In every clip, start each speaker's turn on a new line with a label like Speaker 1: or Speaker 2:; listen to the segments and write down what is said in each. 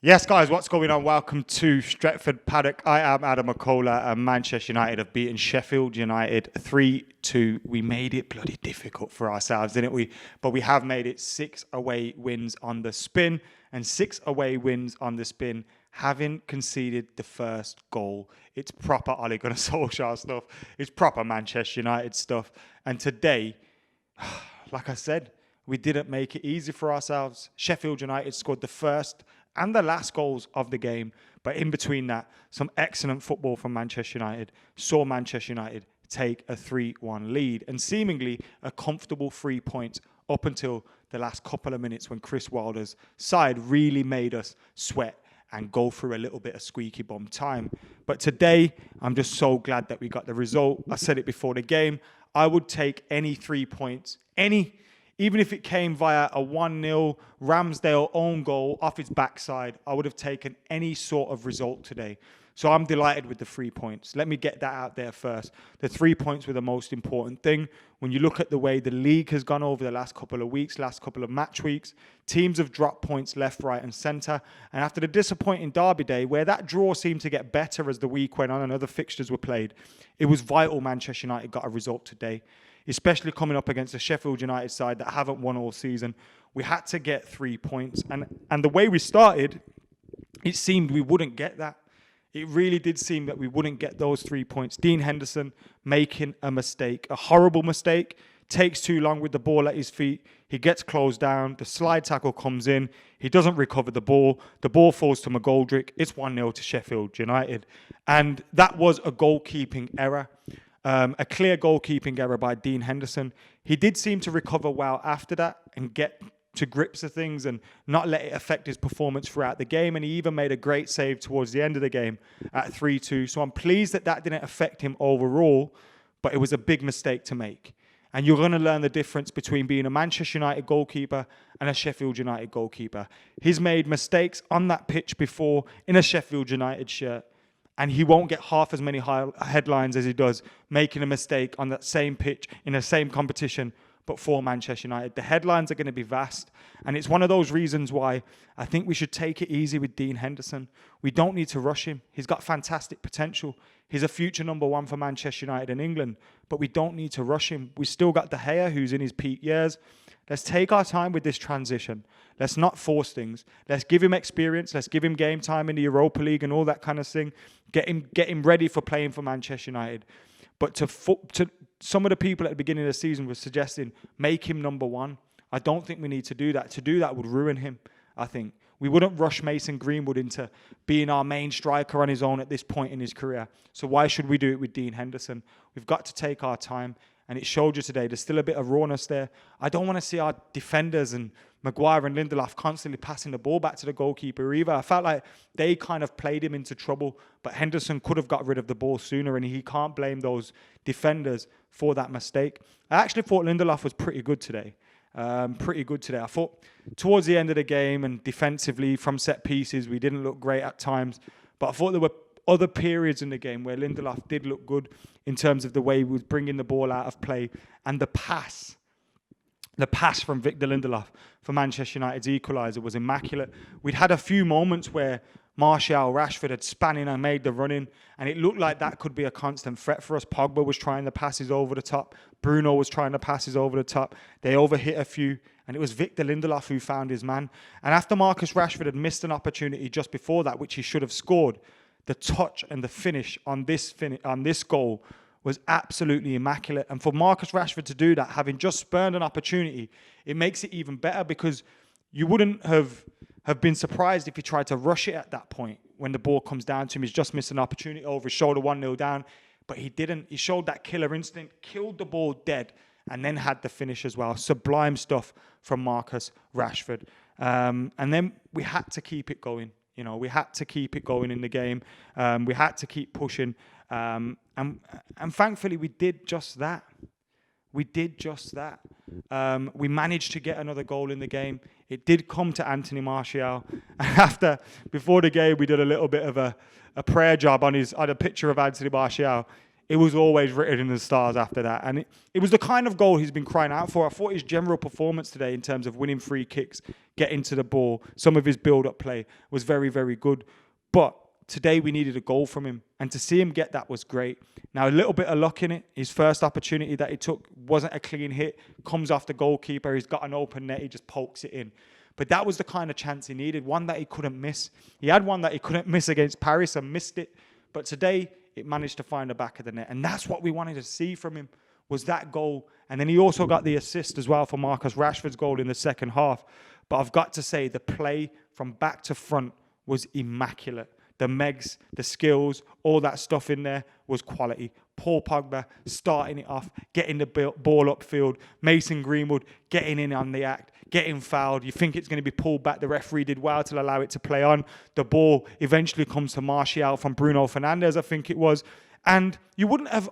Speaker 1: Yes, guys, what's going on? Welcome to Stretford, Paddock. I am Adam McKola, and Manchester United have beaten Sheffield United 3-2. We made it bloody difficult for ourselves, didn't we? But we have made it 6 away wins on the spin, and 6 away wins on the spin, having conceded the first goal. It's proper Ole Gunnar Solskjaer stuff. It's proper Manchester United stuff. And today, like I said, we didn't make it easy for ourselves. Sheffield United scored the first and the last goals of the game. But in between that, some excellent football from Manchester United saw Manchester United take a 3-1 lead and seemingly a comfortable 3 points up until the last couple of minutes when Chris Wilder's side really made us sweat and go through a little bit of squeaky bum time. But today, I'm just so glad that we got the result. I said it before the game. I would take any 3 points, even if it came via a 1-0 Ramsdale own goal off his backside, I would have taken any sort of result today. So I'm delighted with the 3 points. Let me get that out there first. The 3 points were the most important thing. When you look at the way the league has gone over the last couple of weeks, last couple of match weeks, teams have dropped points left, right and centre. And after the disappointing Derby day, where that draw seemed to get better as the week went on and other fixtures were played, it was vital Manchester United got a result today, especially coming up against a Sheffield United side that haven't won all season. We had to get 3 points. And the way we started, it seemed we wouldn't get that. It really did seem that we wouldn't get those 3 points. Dean Henderson making a mistake, a horrible mistake, takes too long with the ball at his feet. He gets closed down. The slide tackle comes in. He doesn't recover the ball. The ball falls to McGoldrick. It's 1-0 to Sheffield United. And that was a goalkeeping error. A clear goalkeeping error by Dean Henderson. He did seem to recover well after that and get to grips of things and not let it affect his performance throughout the game. And he even made a great save towards the end of the game at 3-2. So I'm pleased that that didn't affect him overall, but it was a big mistake to make. And you're going to learn the difference between being a Manchester United goalkeeper and a Sheffield United goalkeeper. He's made mistakes on that pitch before in a Sheffield United shirt, and he won't get half as many headlines as he does making a mistake on that same pitch in the same competition, but for Manchester United. The headlines are going to be vast, and it's one of those reasons why I think we should take it easy with Dean Henderson. We don't need to rush him. He's got fantastic potential. He's a future number one for Manchester United and England, but we don't need to rush him. We still got De Gea, who's in his peak years. Let's take our time with this transition. Let's not force things. Let's give him experience. Let's give him game time in the Europa League and all that kind of thing. Get him ready for playing for Manchester United. But to some of the people at the beginning of the season were suggesting make him number one. I don't think we need to do that. To do that would ruin him, I think. We wouldn't rush Mason Greenwood into being our main striker on his own at this point in his career. So why should we do it with Dean Henderson? We've got to take our time. And it showed you today, there's still a bit of rawness there. I don't want to see our defenders and Maguire and Lindelof constantly passing the ball back to the goalkeeper either. I felt like they kind of played him into trouble, but Henderson could have got rid of the ball sooner, and he can't blame those defenders for that mistake. I actually thought Lindelof was pretty good today. I thought towards the end of the game and defensively from set pieces, we didn't look great at times, but I thought there were other periods in the game where Lindelof did look good in terms of the way he was bringing the ball out of play, and the pass from Victor Lindelof for Manchester United's equaliser was immaculate. We'd had a few moments where Martial, Rashford had span in and made the run in, and it looked like that could be a constant threat for us. Pogba was trying the passes over the top. Bruno was trying the passes over the top. They overhit a few, and it was Victor Lindelof who found his man. And after Marcus Rashford had missed an opportunity just before that, which he should have scored, the touch and the finish on this goal was absolutely immaculate. And for Marcus Rashford to do that, having just spurned an opportunity, it makes it even better, because you wouldn't have been surprised if he tried to rush it at that point when the ball comes down to him. He's just missed an opportunity over his shoulder, 1-0 down. But he didn't. He showed that killer instinct, killed the ball dead, and then had the finish as well. Sublime stuff from Marcus Rashford. And then we had to keep it going. You know, we had to keep it going in the game. We had to keep pushing. And thankfully, we did just that. We managed to get another goal in the game. It did come to Anthony Martial. And before the game, we did a little bit of a prayer job on a picture of Anthony Martial. it was always written in the stars after that. And it was the kind of goal he's been crying out for. I thought his general performance today in terms of winning free kicks, getting to the ball, some of his build-up play was very, very good. But today we needed a goal from him. And to see him get that was great. Now, a little bit of luck in it. His first opportunity that he took wasn't a clean hit. Comes off the goalkeeper. He's got an open net. He just pokes it in. But that was the kind of chance he needed. One that he couldn't miss. He had one that he couldn't miss against Paris and missed it. But today, it managed to find the back of the net. And that's what we wanted to see from him, was that goal. And then he also got the assist as well for Marcus Rashford's goal in the second half. But I've got to say, the play from back to front was immaculate. The megs, the skills, all that stuff in there was quality. Paul Pogba starting it off, getting the ball upfield. Mason Greenwood getting in on the act, getting fouled. You think it's going to be pulled back. The referee did well to allow it to play on. The ball eventually comes to Martial from Bruno Fernandes, I think it was. And you wouldn't have,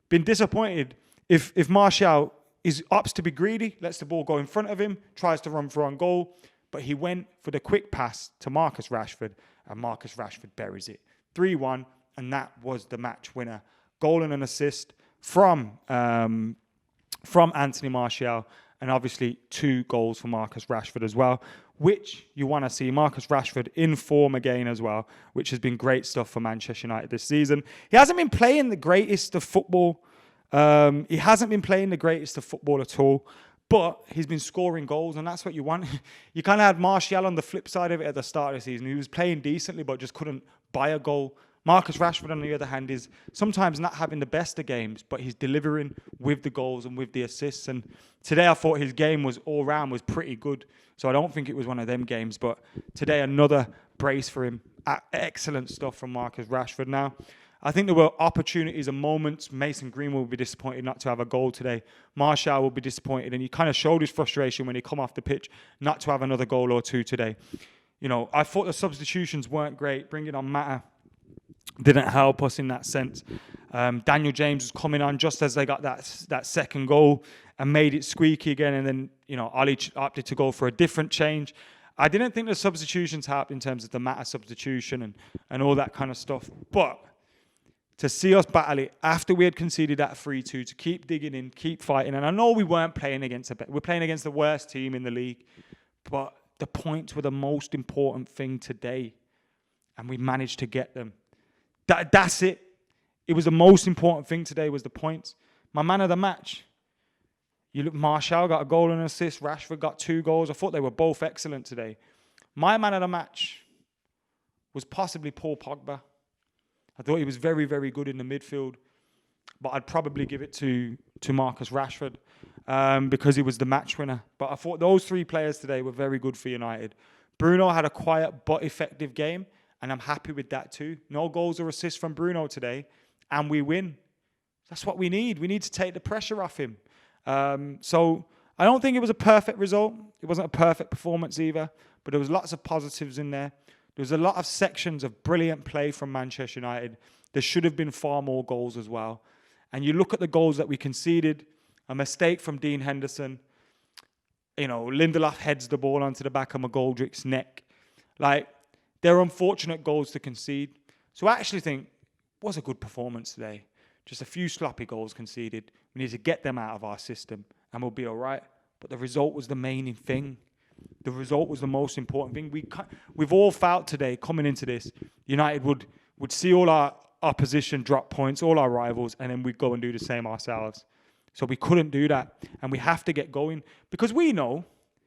Speaker 1: been disappointed if Martial opts to be greedy, lets the ball go in front of him, tries to run for on goal. But he went for the quick pass to Marcus Rashford, and Marcus Rashford buries it. 3-1, and that was the match winner. Goal and an assist from Anthony Martial, and obviously 2 goals for Marcus Rashford as well, which you want to see. Marcus Rashford in form again as well, which has been great stuff for Manchester United this season. He hasn't been playing the greatest of football. He hasn't been playing the greatest of football at all. But he's been scoring goals, and that's what you want. You kind of had Martial on the flip side of it at the start of the season. He was playing decently, but just couldn't buy a goal. Marcus Rashford, on the other hand, is sometimes not having the best of games, but he's delivering with the goals and with the assists. And today I thought his game was all round was pretty good. So I don't think it was one of them games. But today, another brace for him. Excellent stuff from Marcus Rashford now. I think there were opportunities and moments. Mason Greenwood will be disappointed not to have a goal today. Martial will be disappointed. And he kind of showed his frustration when he come off the pitch not to have another goal or 2 today. I thought the substitutions weren't great. Bringing on Mata didn't help us in that sense. Daniel James was coming on just as they got that second goal and made it squeaky again. And then, Ali opted to go for a different change. I didn't think the substitutions helped in terms of the Mata substitution and all that kind of stuff. But to see us battle it after we had conceded that 3-2, to keep digging in, keep fighting. And I know we weren't playing we're playing against the worst team in the league, but the points were the most important thing today, and we managed to get them. That's it. It was the most important thing today was the points. My man of the match. You look, Martial got a goal and an assist. Rashford got 2 goals. I thought they were both excellent today. My man of the match was possibly Paul Pogba. I thought he was very, very good in the midfield. But I'd probably give it to Marcus Rashford because he was the match winner. But I thought those 3 players today were very good for United. Bruno had a quiet but effective game, and I'm happy with that too. No goals or assists from Bruno today, and we win. That's what we need. We need to take the pressure off him. So I don't think it was a perfect result. It wasn't a perfect performance either, but there was lots of positives in there. There was a lot of sections of brilliant play from Manchester United. There should have been far more goals as well. And you look at the goals that we conceded, a mistake from Dean Henderson. Lindelof heads the ball onto the back of McGoldrick's neck. They're unfortunate goals to concede. So I actually think it was a good performance today. Just a few sloppy goals conceded. We need to get them out of our system and we'll be all right. But the result was the main thing. The result was the most important thing. We've all felt today, coming into this, United would see all our opposition drop points, all our rivals, and then we'd go and do the same ourselves. So we couldn't do that. And we have to get going because we know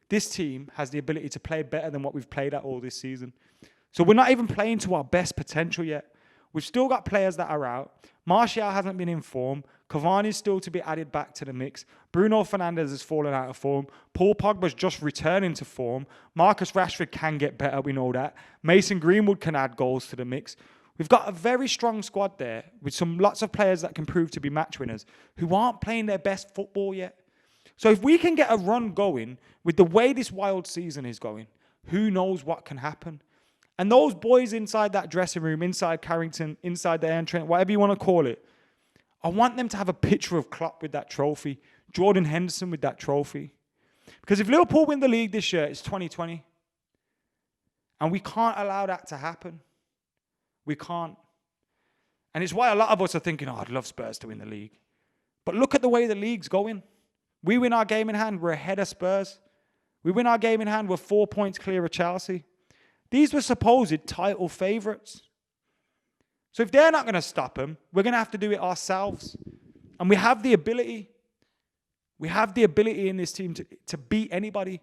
Speaker 1: this team has the ability to play better than what we've played at all this season. So we're not even playing to our best potential yet. We've still got players that are out. Martial hasn't been in form. Cavani's still to be added back to the mix. Bruno Fernandes has fallen out of form. Paul Pogba's just returning to form. Marcus Rashford can get better, we know that. Mason Greenwood can add goals to the mix. We've got a very strong squad there with lots of players that can prove to be match winners who aren't playing their best football yet. So if we can get a run going with the way this wild season is going, who knows what can happen? And those boys inside that dressing room, inside Carrington, inside the entrance, whatever you want to call it, I want them to have a picture of Klopp with that trophy, Jordan Henderson with that trophy. Because if Liverpool win the league this year, it's 2020. And we can't allow that to happen. We can't. And it's why a lot of us are thinking, I'd love Spurs to win the league. But look at the way the league's going. We win our game in hand, we're ahead of Spurs. We win our game in hand, we're 4 points clear of Chelsea. These were supposed title favourites. So if they're not going to stop them, we're going to have to do it ourselves. And we have the ability. We have the ability in this team to beat anybody.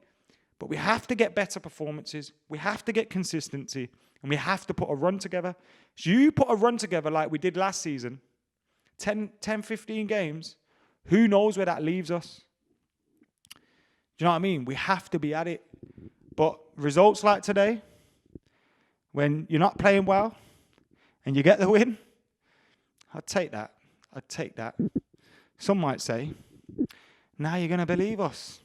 Speaker 1: But we have to get better performances. We have to get consistency. And we have to put a run together. So you put a run together like we did last season, 10, 15 games, who knows where that leaves us? Do you know what I mean? We have to be at it. But results like today, when you're not playing well and you get the win, I'd take that. I'd take that. Some might say, now you're going to believe us.